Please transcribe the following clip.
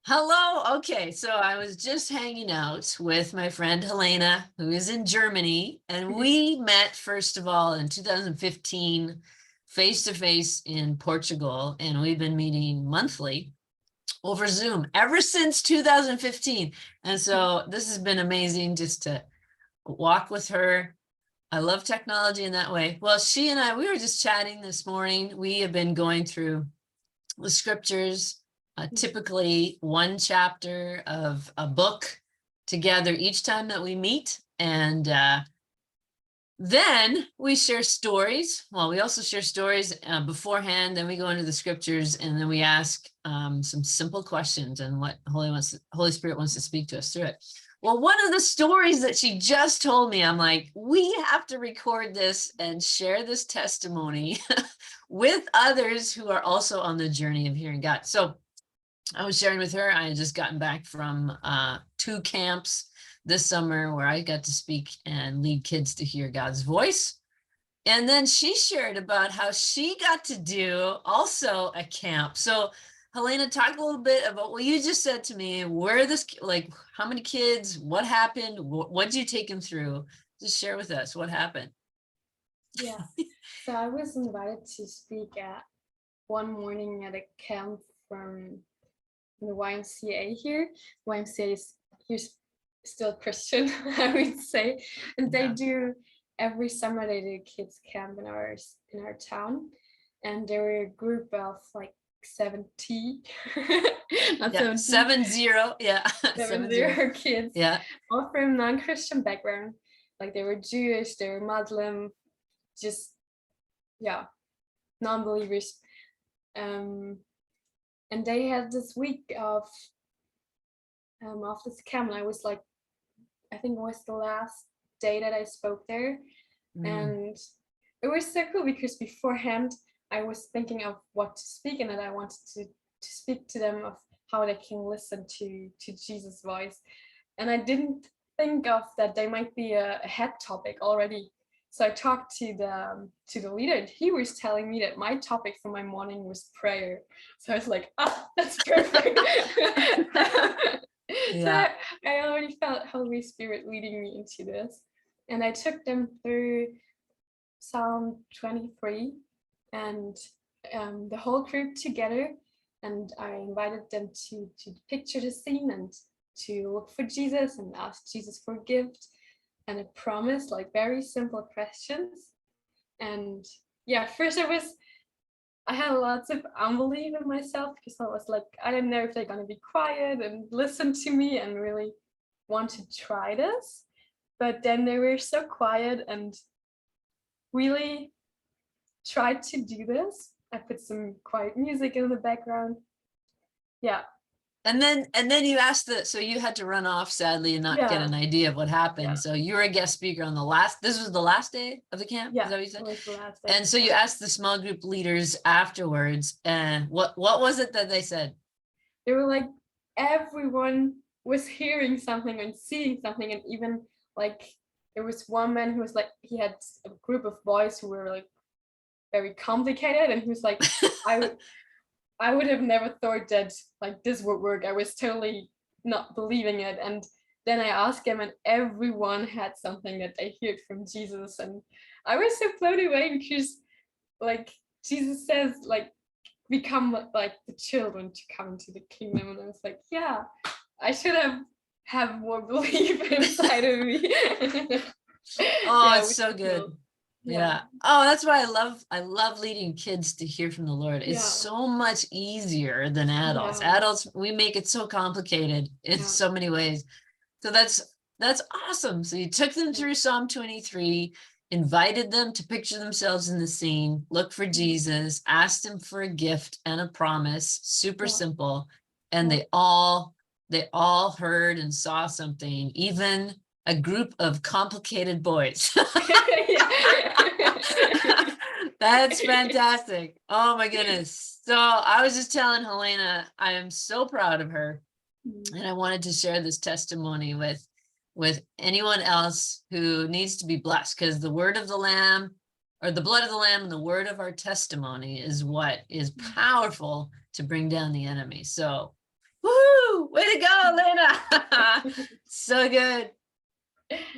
Hello. Okay, so I was just hanging out with my friend Helena, who is in Germany, and we met first of all in 2015 face to face in Portugal, and we've been meeting monthly over Zoom ever since 2015. And so this has been amazing just to walk with her. I love technology in that way. Well, she and we were just chatting this morning. We have been going through the scriptures, typically one chapter of a book together each time that we meet. And then we share stories. Well, we also share stories beforehand. Then we go into the scriptures, and then we ask some simple questions and what Holy Spirit wants to speak to us through it. Well, one of the stories that she just told me, I'm like, we have to record this and share this testimony with others who are also on the journey of hearing God. So I was sharing with her, I had just gotten back from 2 camps this summer where I got to speak and lead kids to hear God's voice. And then she shared about how she got to do also a camp. So Helena, talk a little bit about what you just said to me, where this, like, how many kids, what happened, what did you take them through? Just share with us what happened. Yeah, so I was invited to speak at one morning at a camp from the YMCA here. YMCA is here's still Christian, I would say, and they do every summer they do kids camp in our town, and there were a group of like 70, not Yeah, 70, yeah, 70 kids, yeah, all from non-Christian background. Like they were Jewish, they were Muslim, just non-believers. And they had this week of this camp, and I was like, I think it was the last day that I spoke there. And it was so cool because beforehand I was thinking of what to speak, and that I wanted to speak to them of how they can listen to Jesus' voice. And I didn't think of that there might be a head topic already. So I talked to the leader, and he was telling me that my topic for my morning was prayer. So I was like, that's perfect. yeah. So I already felt Holy Spirit leading me into this. And I took them through Psalm 23 and the whole group together. And I invited them to picture the scene and to look for Jesus and ask Jesus for a gift and a promise, like very simple questions. And yeah, first I had lots of unbelief in myself because I was like, I don't know if they're going to be quiet and listen to me and really want to try this. But then they were so quiet and really tried to do this. I put some quiet music in the background. Yeah. And then you asked so you had to run off sadly and not get an idea of what happened. Yeah. So you were a guest speaker on this was the last day of the camp? Yeah, is that what you said? It was the last day. And so you asked the small group leaders afterwards, and what was it that they said? They were like, everyone was hearing something and seeing something, and even like there was one man who was like, he had a group of boys who were like very complicated, and he was like, I would have never thought that like this would work. I was totally not believing it. And then I asked him, and everyone had something that they heard from Jesus. And I was so blown away because like Jesus says, like, become like the children to come into the kingdom. And I was like, yeah, I should have more belief inside of me. It's so good. Cool. Yeah. Oh, that's why I love leading kids to hear from the Lord. It's so much easier than adults. Adults, we make it so complicated in so many ways. So that's awesome. So you took them through Psalm 23, invited them to picture themselves in the scene, look for Jesus, asked him for a gift and a promise, super simple. And they all heard and saw something, even a group of complicated boys. That's fantastic. Oh my goodness. So I was just telling Helena, I am so proud of her. And I wanted to share this testimony with anyone else who needs to be blessed, because the word of the Lamb, or the blood of the Lamb, and the word of our testimony is what is powerful to bring down the enemy. So, woohoo! Woo! Way to go, Elena. So good.